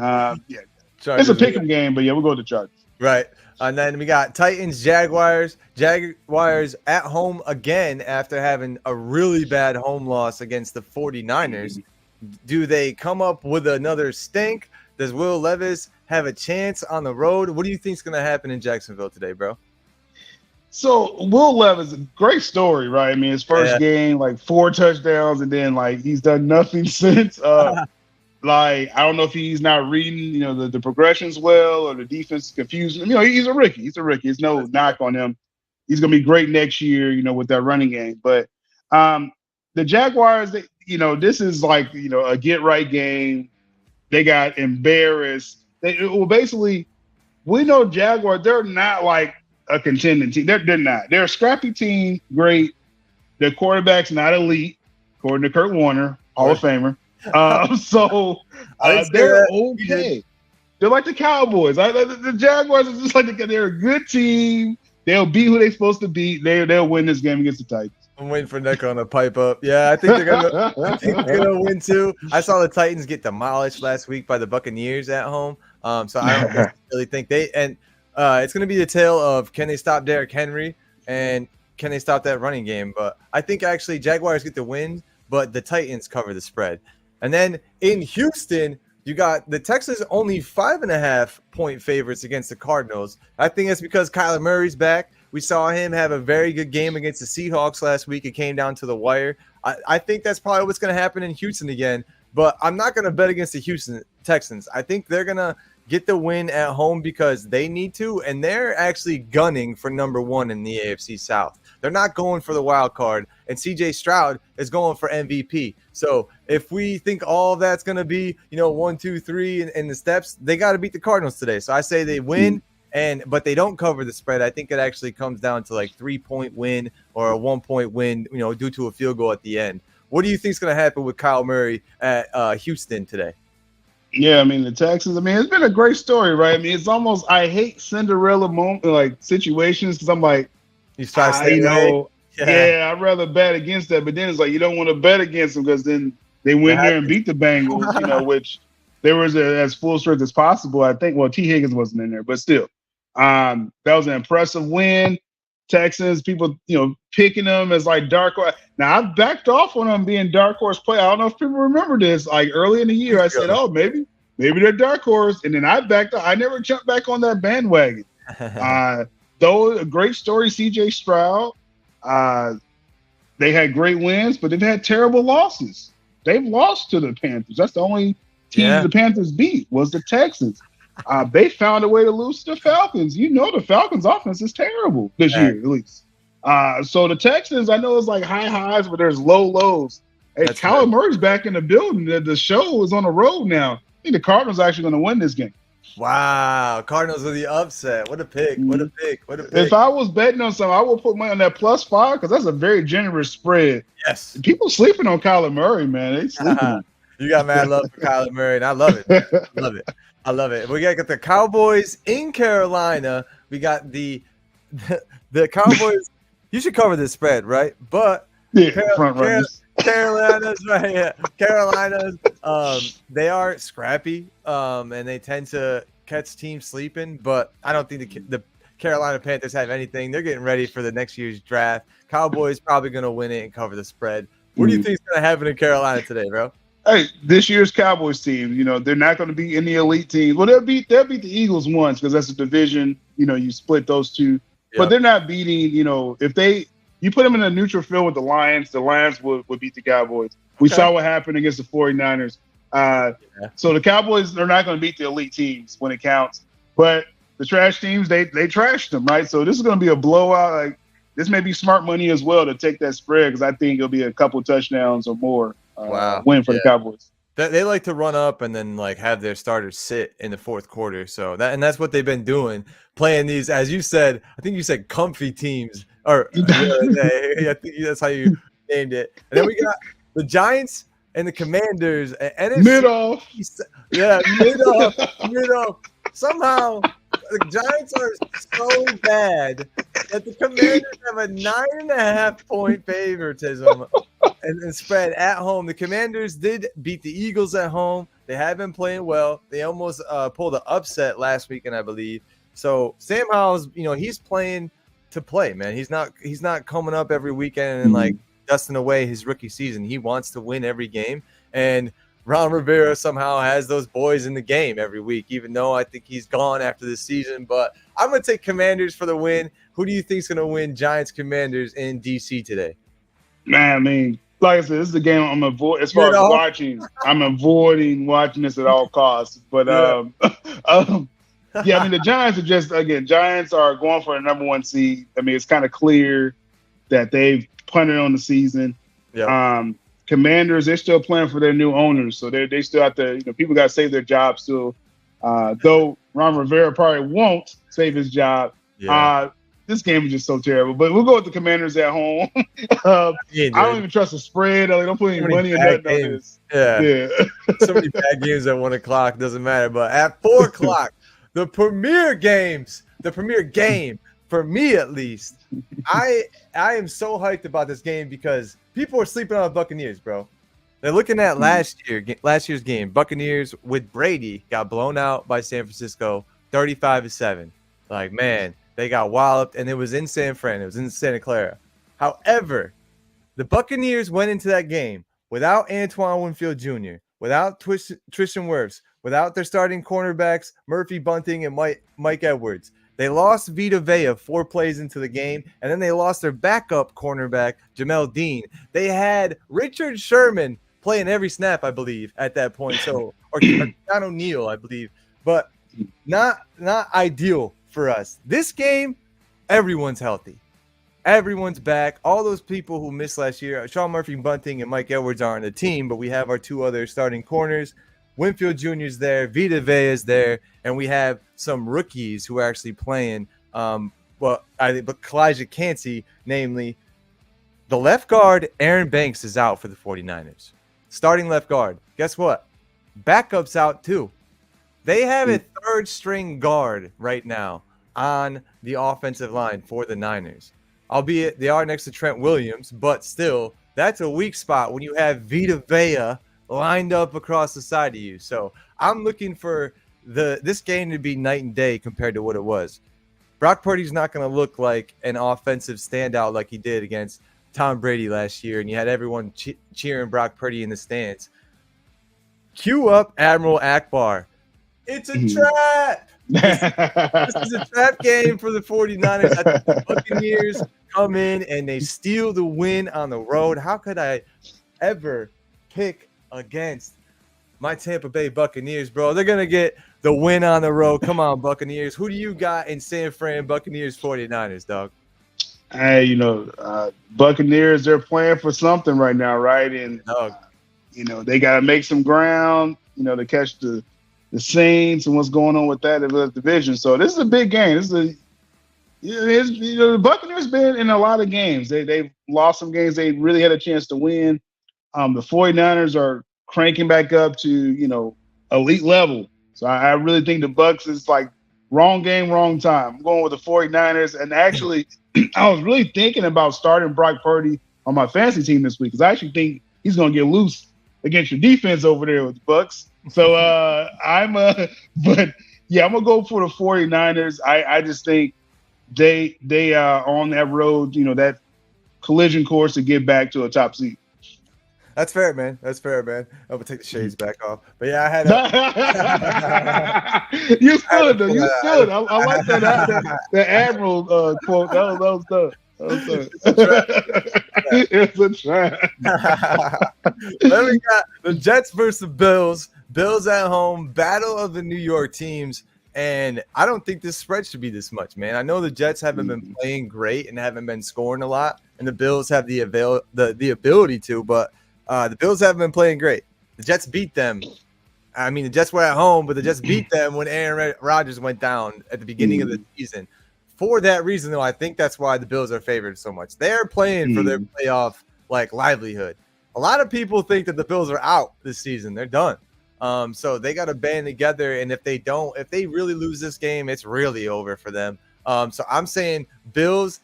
Chargers, it's a pick'em game, but we'll go with the Chargers. Right. And then we got Titans, Jaguars. Jaguars at home again after having a really bad home loss against the 49ers. Do they come up with another stink? Does Will Levis have a chance on the road? What do you think is going to happen in Jacksonville today, bro? So Will Levis, a great story, right? I mean, his first game, like 4 touchdowns, and then like he's done nothing since. I don't know if he's not reading, the progressions well, or the defense is confused. He's a rookie. There's no knock on him. He's going to be great next year, with that running game. But the Jaguars, this is like, a get right game. They got embarrassed. Basically, we know Jaguars, they're not like a contending team. They're not. They're a scrappy team, great. Their quarterback's not elite, according to Kurt Warner, Hall of Famer. They're okay. They're like the Cowboys. The Jaguars are just like they're a good team. They'll be who they're supposed to be. They'll win this game against the Titans. I'm waiting for Neko to pipe up. Yeah, I think they're gonna win too. I saw the Titans get demolished last week by the Buccaneers at home. So I don't necessarily think it's gonna be the tale of can they stop Derrick Henry and can they stop that running game? But I think actually Jaguars get the win, but the Titans cover the spread. And then in Houston, you got the Texans only 5.5 point favorites against the Cardinals. I think that's because Kyler Murray's back. We saw him have a very good game against the Seahawks last week. It came down to the wire. I think that's probably what's going to happen in Houston again. But I'm not going to bet against the Houston Texans. I think they're going to get the win at home because they need to, and they're actually gunning for number 1 in the AFC South. They're not going for the wild card, and CJ Stroud is going for MVP. So if we think all of that's going to be, 1, 2, 3 in the steps, they got to beat the Cardinals today. So I say they win, but they don't cover the spread. I think it actually comes down to like 3-point win or a 1-point win, due to a field goal at the end. What do you think is going to happen with Kyle Murray at Houston today? Yeah, I mean, the Texans, it's been a great story, right? I mean, it's almost, I hate Cinderella moment, like situations, because I'm like, he's trying to stay away. Yeah, I'd rather bet against that. But then it's like you don't want to bet against them because then they went there and beat the Bengals, which they were as full strength as possible. I think. Well, T. Higgins wasn't in there, but still, that was an impressive win. Texans, people, picking them as like dark horse. Now I've backed off on them being dark horse play. I don't know if people remember this. Like early in the year, I said, "Oh, maybe they're dark horse," and then I backed up. I never jumped back on that bandwagon. Though a great story, C.J. Stroud. They had great wins, but they've had terrible losses. They've lost to the Panthers. That's the only team the Panthers beat was the Texans. They found a way to lose to the Falcons. The Falcons' offense is terrible this year, at least. So the Texans, I know it's like high highs, but there's low lows. Hey, Kyler Murray's back in the building. The show is on the road now. I think the Cardinals are actually going to win this game. Wow, Cardinals with the upset. What a pick. What a pick. What a pick. If I was betting on something, I would put money on that +5 because that's a very generous spread. Yes. People sleeping on Kyler Murray, man. They sleeping. You got mad love for Kyler Murray, and I love it. I love it. We got the Cowboys in Carolina. We got the Cowboys. You should cover this spread, right? But front runners. Carolina's right. Yeah. Carolina's they are scrappy, and they tend to catch teams sleeping. But I don't think the Carolina Panthers have anything. They're getting ready for the next year's draft. Cowboys probably going to win it and cover the spread. What do you think is going to happen in Carolina today, bro? Hey, this year's Cowboys team, they're not going to be in the elite team. Well, they'll beat the Eagles once because that's a division. You split those two, yep. But they're not beating. If you put them in a neutral field with the Lions would beat the Cowboys. We saw what happened against the 49ers. So the Cowboys are not going to beat the elite teams when it counts. But the trash teams, they trashed them, right? So this is going to be a blowout. Like this may be smart money as well to take that spread because I think it'll be a couple touchdowns or more. Win for the Cowboys. They like to run up and then like have their starters sit in the fourth quarter. So that's what they've been doing, playing these, as you said. I think you said comfy teams, or I think that's how you named it. And then we got the Giants and the Commanders. And mid-off. Yeah, mid-off. Somehow the Giants are so bad that the Commanders have a 9.5-point favoritism and spread at home. The Commanders did beat the Eagles at home. They have been playing well. They almost pulled an upset last weekend, I believe. So Sam Howell's, he's playing to play, man. He's not coming up every weekend and like dusting away his rookie season. He wants to win every game. And Ron Rivera somehow has those boys in the game every week, even though I think he's gone after this season. But I'm going to take Commanders for the win. Who do you think is going to win Giants-Commanders in D.C. today? Man, I mean, like I said, this is a game I'm avoiding. As far as watching, I'm avoiding watching this at all costs. But, the Giants are Giants are going for a number one seed. I mean, it's kind of clear that they've punted on the season. Yeah. Commanders, they're still playing for their new owners, so they still have to. People got to save their jobs still. Though Ron Rivera probably won't save his job. Yeah. This game is just so terrible. But we'll go with the Commanders at home. I don't even trust the spread. I don't put any money in that. Yeah. So many bad games at 1:00. Doesn't matter. But at 4:00, the premier game for me at least. I am so hyped about this game because people are sleeping on the Buccaneers, bro. They're looking at last year's game. Buccaneers with Brady got blown out by San Francisco, 35-7. Like, man, they got walloped, and it was in San Fran. It was in Santa Clara. However, the Buccaneers went into that game without Antoine Winfield Jr., without Tristan Wirfs, without their starting cornerbacks, Murphy Bunting and Mike Edwards. They lost Vita Vea 4 plays into the game, and then they lost their backup cornerback, Jamel Dean. They had Richard Sherman playing every snap, I believe, at that point. So, or John O'Neill, I believe. But not ideal for us. This game, everyone's healthy. Everyone's back. All those people who missed last year, Sean Murphy Bunting and Mike Edwards aren't the team, but we have our 2 other starting corners. Winfield Jr.'s there, Vita Vea is there, and we have some rookies who are actually playing. But Kalijah Kancey, namely, the left guard, Aaron Banks, is out for the 49ers. Starting left guard. Guess what? Backup's out too. They have a third-string guard right now on the offensive line for the Niners. albeit they are next to Trent Williams, but still, that's a weak spot when you have Vita Vea lined up across the side of you. So I'm looking for this game to be night and day compared to what it was. Brock Purdy's not going to look like an offensive standout like he did against Tom Brady last year, and you had everyone cheering Brock Purdy in the stands. Cue up Admiral Akbar. It's a trap. This is a trap game for the 49ers. I think the Buccaneers come in and they steal the win on the road. How could I ever pick against my Tampa Bay Buccaneers, bro? They're going to get the win on the road. Come on, Buccaneers. Who do you got in San Fran Buccaneers 49ers, dog? Hey, Buccaneers, they're playing for something right now, right? And, they got to make some ground, to catch the Saints and what's going on with that in the division. So this is a big game. The Buccaneers been in a lot of games. They've lost some games they really had a chance to win. The 49ers are cranking back up to, elite level. So I really think the Bucs is like wrong game, wrong time. I'm going with the 49ers. And actually, I was really thinking about starting Brock Purdy on my fantasy team this week because I actually think he's going to get loose against your defense over there with the Bucs. So I'm going to go for the 49ers. I just think they are on that road, that collision course to get back to a top seed. That's fair, man. I'm gonna take the shades back off. But yeah, I had you stood though. You stood. I like that Admiral quote. That was tough. It's a trap. Then we got the Jets versus the Bills. Bills at home, battle of the New York teams. And I don't think this spread should be this much, man. I know the Jets haven't been playing great and haven't been scoring a lot, and the Bills have the ability to, but the Bills haven't been playing great. The Jets beat them. I mean, the Jets were at home, but the Jets beat them when Aaron Rodgers went down at the beginning of the season. For that reason, though, I think that's why the Bills are favored so much. They're playing for their playoff livelihood. A lot of people think that the Bills are out this season. They're done. So they got to band together, and if they really lose this game, it's really over for them. So I'm saying Bills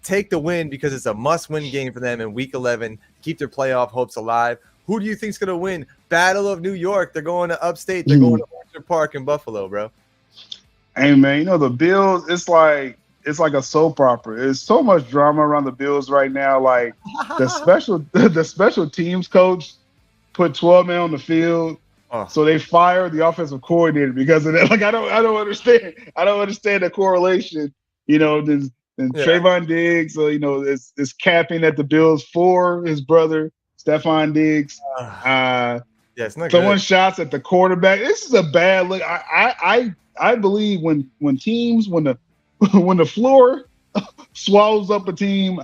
take the win because it's a must-win game for them in Week 11. Keep their playoff hopes alive. Who do you think's gonna win? Battle of New York. They're going to upstate. They're going to Orchard Park in Buffalo, bro. Hey man, the Bills. It's like a soap opera. There's so much drama around the Bills right now. Like the special teams coach put 12 men on the field. So they fired the offensive coordinator because of that. Like I don't understand. I don't understand the correlation. Trayvon Diggs, is capping at the Bills for his brother Stephon Diggs. It's not someone good. shots at the quarterback. This is a bad look. I believe when the floor swallows up a team,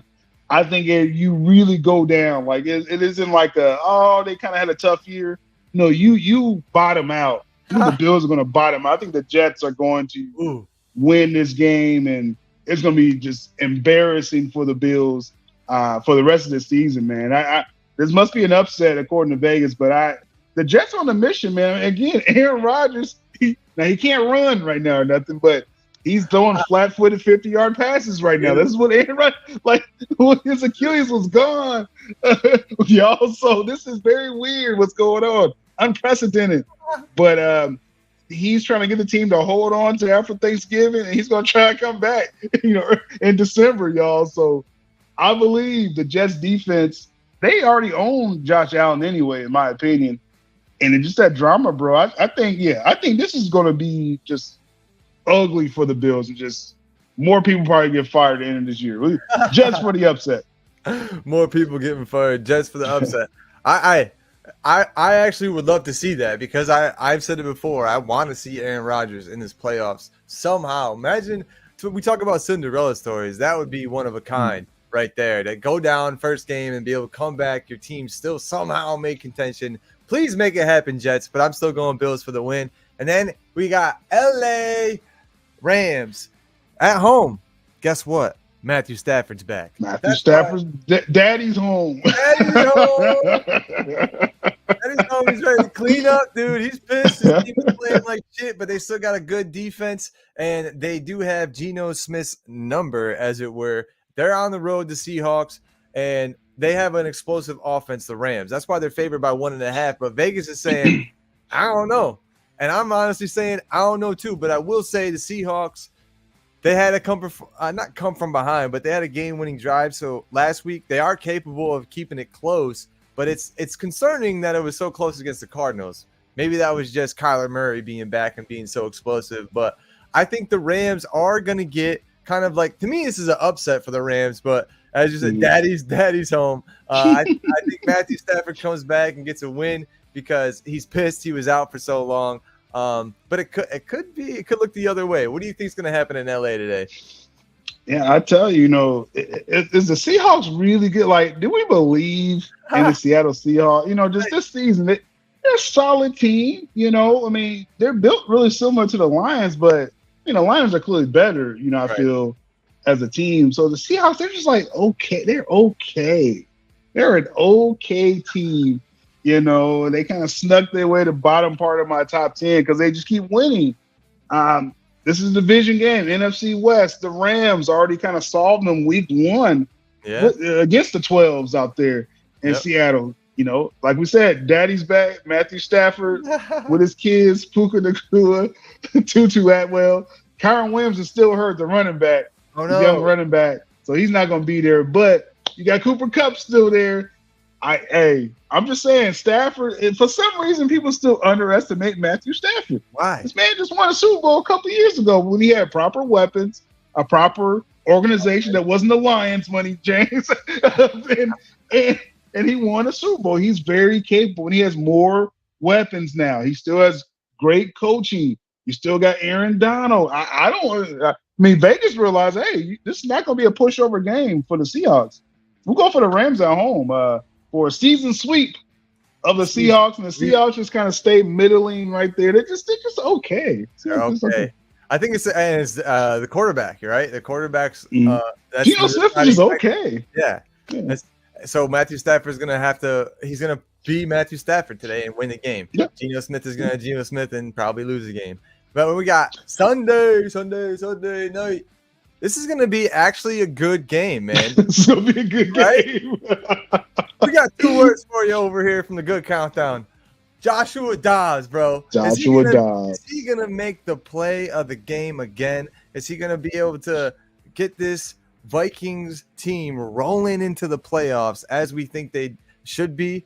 I think you really go down. Like it isn't like they kind of had a tough year. No, you bottom out. The Bills are going to bottom out. I think the Jets are going to win this game, and it's going to be just embarrassing for the Bills for the rest of the season, man. This must be an upset according to Vegas, but the Jets on a mission, man. Again, Aaron Rodgers, he can't run right now or nothing, but he's throwing flat-footed 50-yard passes right now. This is what Aaron Rodgers, his Achilles was gone, y'all. So this is very weird what's going on, unprecedented. But he's trying to get the team to hold on to after Thanksgiving, and he's going to try to come back, in December, y'all. So I believe the Jets defense, they already own Josh Allen anyway, in my opinion. And it's just that drama, bro. I think this is going to be just ugly for the Bills, and just more people probably get fired at the end of this year. Jets for the upset. More people getting fired. Jets for the upset. I actually would love to see that because I've said it before. I want to see Aaron Rodgers in his playoffs somehow. Imagine we talk about Cinderella stories. That would be one of a kind right there. To go down first game and be able to come back, your team still somehow make contention. Please make it happen, Jets. But I'm still going Bills for the win. And then we got LA Rams at home. Guess what? Matthew Stafford's back. Daddy's home. Daddy's home. Daddy's home. He's ready to clean up, dude. He's pissed. His team is playing like shit, but they still got a good defense, and they do have Geno Smith's number, as it were. they're on the road, the Seahawks, and they have an explosive offense, the Rams. That's why they're favored by 1.5. But Vegas is saying, I don't know. And I'm honestly saying, I don't know too. But I will say the Seahawks, they had to not come from behind, but they had a game-winning drive. So last week, they are capable of keeping it close. But it's concerning that it was so close against the Cardinals. Maybe that was just Kyler Murray being back and being so explosive. But I think the Rams are going to get kind of like, to me, this is an upset for the Rams. But as you said, daddy's home. I think Matthew Stafford comes back and gets a win because he's pissed he was out for so long. But it could look the other way. What do you think is going to happen in LA today? Yeah, I tell you, is the Seahawks really good? Like, do we believe in the Seattle Seahawks? Just this season, they're a solid team. I mean, they're built really similar to the Lions, but Lions are clearly better. I feel as a team. So the Seahawks, they're just like okay. They're okay. They're an okay team. They kind of snuck their way to the bottom part of my top 10 because they just keep winning. This is a division game, NFC West. The Rams already kind of solved them week 1 against the 12s out there in Seattle. Like we said, Daddy's back. Matthew Stafford with his kids, Puka Nacua, Tutu Atwell. Kyron Williams is still hurt, the running back. Oh, no. Young running back. So he's not going to be there. But you got Cooper Kupp still there. I'm just saying, Stafford, and for some reason, people still underestimate Matthew Stafford. Why? This man just won a Super Bowl a couple of years ago when he had proper weapons, a proper organization that wasn't the Lions money, James, and he won a Super Bowl. He's very capable, and he has more weapons now. He still has great coaching. You still got Aaron Donald. I mean, Vegas realized, hey, this is not going to be a pushover game for the Seahawks. We'll go for the Rams at home. For a season sweep of the Seahawks, and the Seahawks just kind of stay middling right there. They're just okay. They're okay. I think it's the quarterback, right? The quarterback's Geno Smith is okay. Yeah. So Matthew Stafford's he's gonna be Matthew Stafford today and win the game. Yeah. Geno Smith is gonna Geno Smith and probably lose the game. But when we got Sunday night, this is gonna be actually a good game, man. It's gonna be a good game. We got 2 words for you over here from the Good Countdown. Joshua Dobbs, bro. Is he going to make the play of the game again? Is he going to be able to get this Vikings team rolling into the playoffs as we think they should be?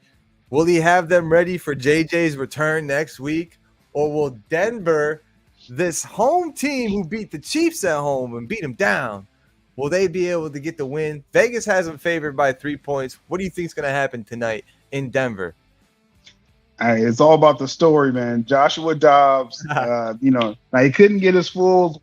Will he have them ready for JJ's return next week? Or will Denver, this home team who beat the Chiefs at home and beat them down, will they be able to get the win? Vegas has them favored by 3 points. What do you think is going to happen tonight in Denver? Hey, it's all about the story, man. Joshua Dobbs, now he couldn't get his full,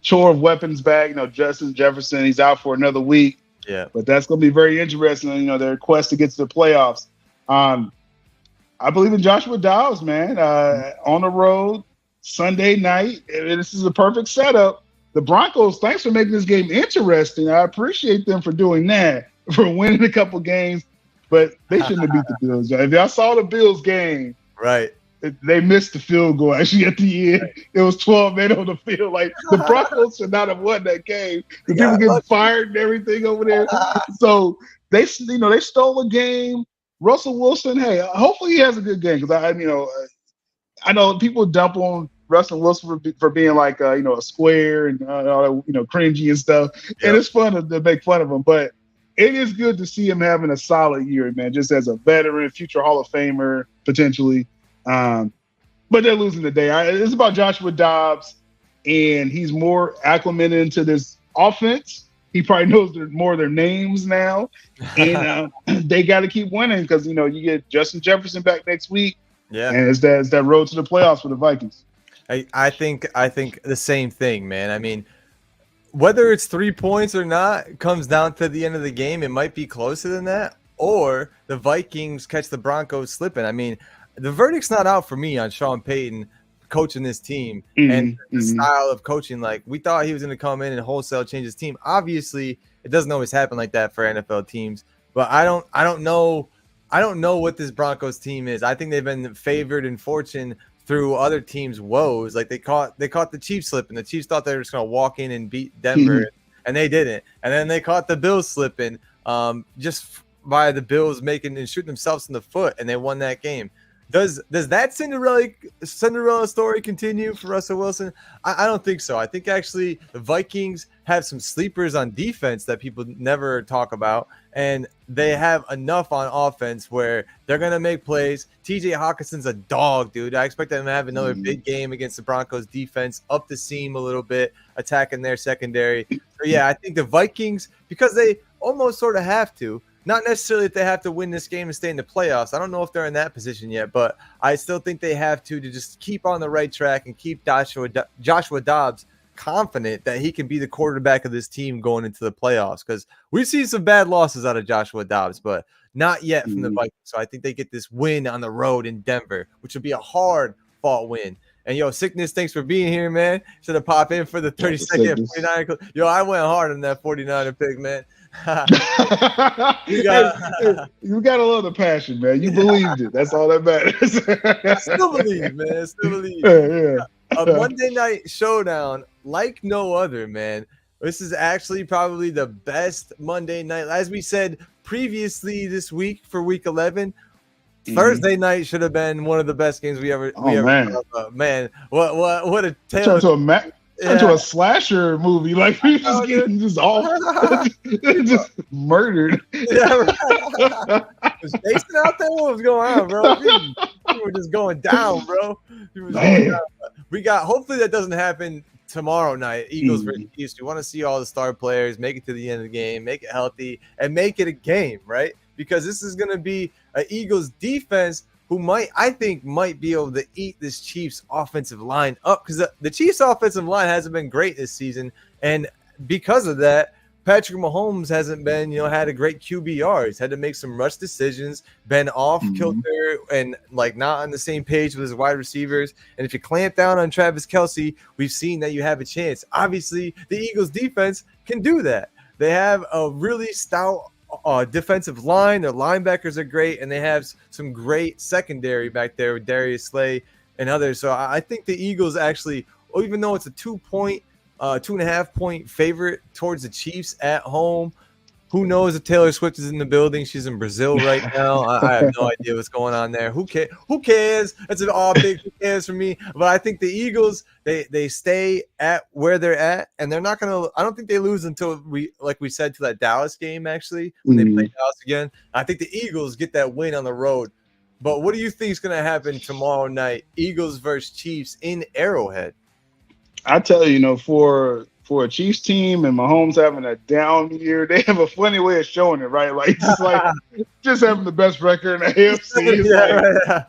chore of weapons back. Justin Jefferson, he's out for another week. Yeah, but that's going to be very interesting. Their quest to get to the playoffs. I believe in Joshua Dobbs, man. On the road Sunday night, this is a perfect setup. The Broncos, thanks for making this game interesting. I appreciate them for doing that, for winning a couple games, but they shouldn't have beat the Bills. If y'all saw the Bills game, right, they missed the field goal. Actually, at the end, it was 12 men on the field. Like, the Broncos should not have won that game. The people getting fired and everything over there. So they stole a game. Russell Wilson, hey, hopefully he has a good game, because I know people dump on Russell Wilson for being like a square and all that, cringy and stuff. Yep. And it's fun to make fun of him, but it is good to see him having a solid year, man, just as a veteran, future Hall of Famer, potentially. But they're losing today. It's about Joshua Dobbs, and he's more acclimated into this offense. He probably knows more of their names now. And they got to keep winning because, you get Justin Jefferson back next week. Yeah. And it's that road to the playoffs for the Vikings. I think the same thing, man. I mean, whether it's 3 points or not, it comes down to the end of the game. It might be closer than that, or the Vikings catch the Broncos slipping. I mean, the verdict's not out for me on Sean Payton coaching this team and the style of coaching. Like, we thought he was going to come in and wholesale change his team. Obviously, it doesn't always happen like that for NFL teams, but I don't know what this Broncos team is. I think they've been favored in fortune through other teams' woes. Like, they caught the Chiefs slipping. The Chiefs thought they were just going to walk in and beat Denver, and they didn't. And then they caught the Bills slipping just by the Bills making and shooting themselves in the foot, and they won that game. Does that Cinderella story continue for Russell Wilson? I don't think so. I think actually the Vikings have some sleepers on defense that people never talk about, and they have enough on offense where they're going to make plays. TJ Hawkinson's a dog, dude. I expect them to have another big game against the Broncos defense, up the seam a little bit, attacking their secondary. So, yeah, I think the Vikings, because they almost sort of have to, not necessarily that they have to win this game and stay in the playoffs. I don't know if they're in that position yet, but I still think they have to just keep on the right track and keep Joshua Dobbs confident that he can be the quarterback of this team going into the playoffs, because we've seen some bad losses out of Joshua Dobbs, but not yet from the Vikings. So I think they get this win on the road in Denver, which would be a hard-fought win. And, Sickness, thanks for being here, man. Should have popped in for the 32nd 49er. I went hard on that 49er pick, man. You got a little passion, man. You believed it. That's all that matters. I still believe, man. Still believe. Yeah. A Monday night showdown like no other, man. This is actually probably the best Monday night. As we said previously this week for Week 11, Thursday night should have been one of the best games we ever. Man, what a tale. Turned to a slasher movie. Like we just getting just all just murdered. Yeah, right. Was Jason out there? What was going on, bro? We were just going down, bro. We got. Hopefully that doesn't happen tomorrow night. Eagles versus Chiefs. We want to see all the star players make it to the end of the game, make it healthy, and make it a game, right? Because this is going to be an Eagles defense who I think might be able to eat this Chiefs offensive line up, because the Chiefs offensive line hasn't been great this season. And because of that, Patrick Mahomes hasn't been, had a great QBR. He's had to make some rush decisions, been off kilter and not on the same page with his wide receivers. And if you clamp down on Travis Kelce, we've seen that you have a chance. Obviously, the Eagles defense can do that. They have a really stout defensive line. Their linebackers are great, and they have some great secondary back there with Darius Slay and others. So I think the Eagles actually, even though it's a 2.5 point favorite towards the Chiefs at home, who knows if Taylor Swift is in the building? She's in Brazil right now. I have no idea what's going on there. Who cares? That's an all big who cares for me. But I think the Eagles, they stay at where they're at, and they're not going to – I don't think they lose until, we said, to that Dallas game, actually, when they play Dallas again. I think the Eagles get that win on the road. But what do you think is going to happen tomorrow night, Eagles versus Chiefs in Arrowhead? I tell you, for a Chiefs team and Mahomes having a down year, they have a funny way of showing it, right? Just having the best record in the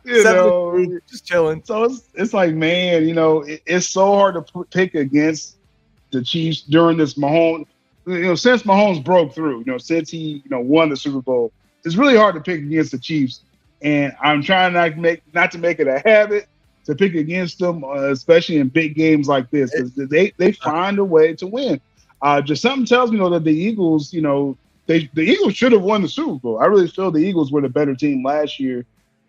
AFC. Just chilling. So it's like, man, it's so hard to pick against the Chiefs during this Mahomes. Since Mahomes broke through, since he won the Super Bowl, it's really hard to pick against the Chiefs. And I'm trying not to make it a habit to pick against them, especially in big games like this, because they find a way to win. Just something tells me that the Eagles, the Eagles should have won the Super Bowl. I really feel the Eagles were the better team last year.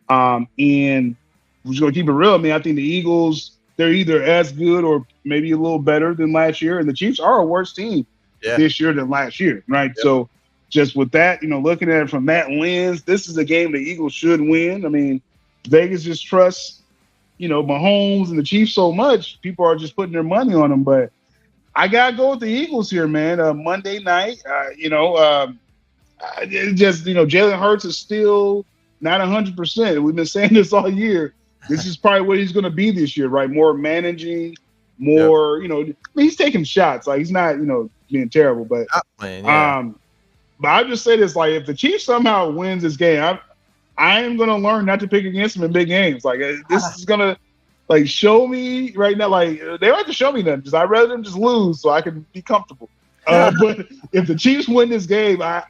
And we're just gonna keep it real. I mean, I think the Eagles, they're either as good or maybe a little better than last year, and the Chiefs are a worse team this year than last year, right? Yep. So just with that, looking at it from that lens, this is a game the Eagles should win. I mean, Vegas just trusts Mahomes and the Chiefs so much, people are just putting their money on them. But I gotta go with the Eagles here, man. Monday night, Jalen Hurts is still not 100%. We've been saying this all year. This is probably what he's going to be this year, right? More managing, more, he's taking shots. Like, he's not, being terrible. But but I'll just say this: like, if the Chiefs somehow wins this game, I am going to learn not to pick against them in big games. Like, this is going to, show me right now. Like, they don't have to show me nothing. I'd rather them just lose so I can be comfortable. But if the Chiefs win this game, I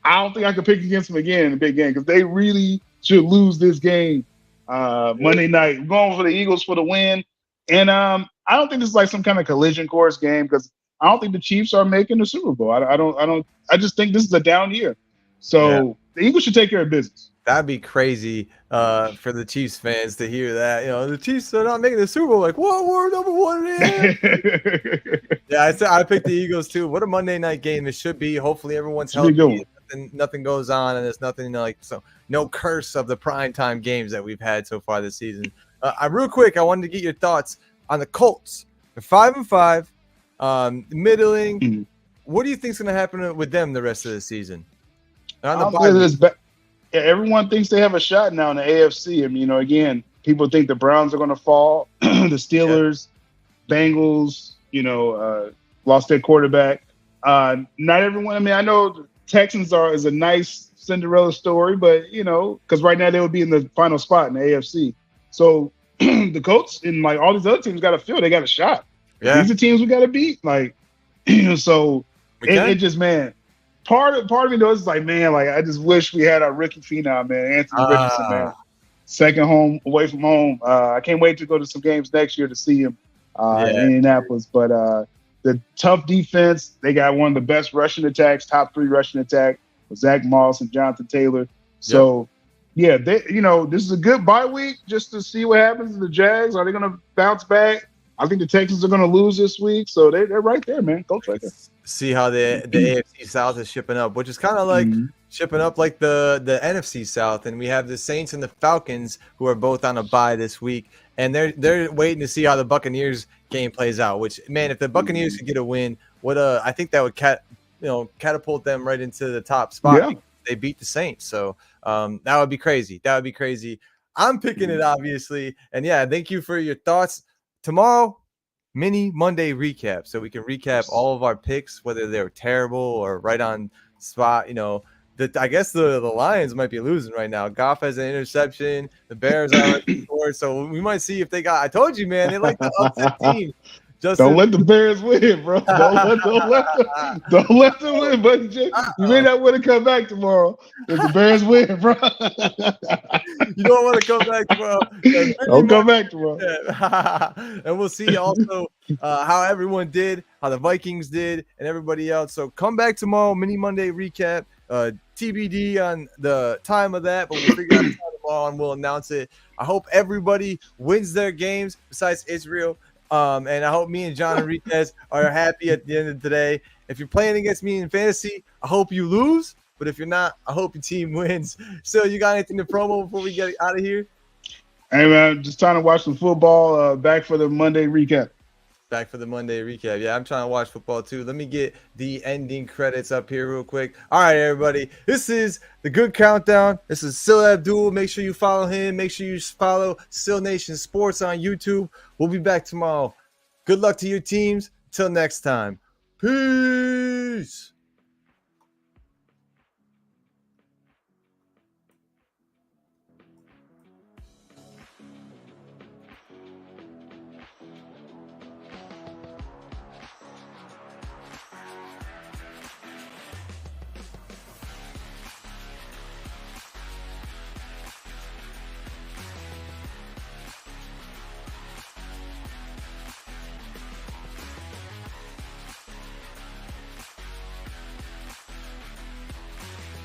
don't think I can pick against them again in a big game, because they really should lose this game Monday night. I'm going for the Eagles for the win. And I don't think this is some kind of collision course game, because I don't think the Chiefs are making the Super Bowl. I just think this is a down year. So the Eagles should take care of business. That'd be crazy for the Chiefs fans to hear that. You know, the Chiefs are not making the Super Bowl. Like, what? We're number one in. Yeah, I picked the Eagles too. What a Monday night game it should be. Hopefully everyone's healthy. Nothing goes on, and there's nothing like no curse of the primetime games that we've had so far this season. Real quick, I wanted to get your thoughts on the Colts. They're 5-5, middling. Mm-hmm. What do you think's going to happen with them the rest of the season? Everyone thinks they have a shot now in the AFC. I mean, you know, again, people think the Browns are going to fall. The Steelers, Bengals, you know, lost their quarterback. Not everyone. I mean, I know the Texans is a nice Cinderella story, but, you know, because right now they would be in the final spot in the AFC. So the Colts and like all these other teams got to feel they got a shot. Yeah. These are teams we got to beat. Like, so it just, man. Part of me though is like, man, like I just wish we had our rookie phenom, man, Anthony Richardson, man. Second home away from home. I can't wait to go to some games next year to see him in Indianapolis. But the tough defense, they got one of the best rushing attacks, top 3 rushing attack with Zach Moss and Jonathan Taylor. So yeah, this is a good bye week just to see what happens to the Jags. Are they going to bounce back? I think the Texans are going to lose this week, so they're right there, man. Colts right there. See how the AFC South is shipping up, which is kind of like shipping up like the NFC South, and we have the Saints and the Falcons who are both on a bye this week, and they're waiting to see how the Buccaneers game plays out. Which, man, if the Buccaneers could get a win, I think that would catapult them right into the top spot. Yeah. They beat the Saints, so that would be crazy. That would be crazy. I'm picking it, obviously, and yeah, thank you for your thoughts. Tomorrow, mini Monday recap, so we can recap all of our picks, whether they were terrible or right on spot. You know, I guess the Lions might be losing right now. Goff has an interception. The Bears are scored, so we might see if they got. I told you, man, they like the upset team. Don't let the Bears win, bro. Don't let them win, buddy. You may not want to come back tomorrow if the Bears win, bro. You don't want to come back tomorrow. Don't come back tomorrow. And we'll see also how everyone did, how the Vikings did, and everybody else. So come back tomorrow, mini Monday recap. TBD on the time of that, but we'll figure out the time tomorrow and we'll announce it. I hope everybody wins their games besides Israel. And I hope me and John Enriquez are happy at the end of the day. If you're playing against me in fantasy, I hope you lose. But if you're not, I hope your team wins. So you got anything to promo before we get out of here? Hey, man, just trying to watch some football. Back for the Monday recap. Back for the Monday recap. Yeah, I'm trying to watch football too. Let me get the ending credits up here real quick. All right, everybody. This is the Good Countdown. This is Syl Abdul. Make sure you follow him. Make sure you follow SylNation Sports on YouTube. We'll be back tomorrow. Good luck to your teams. Till next time. Peace.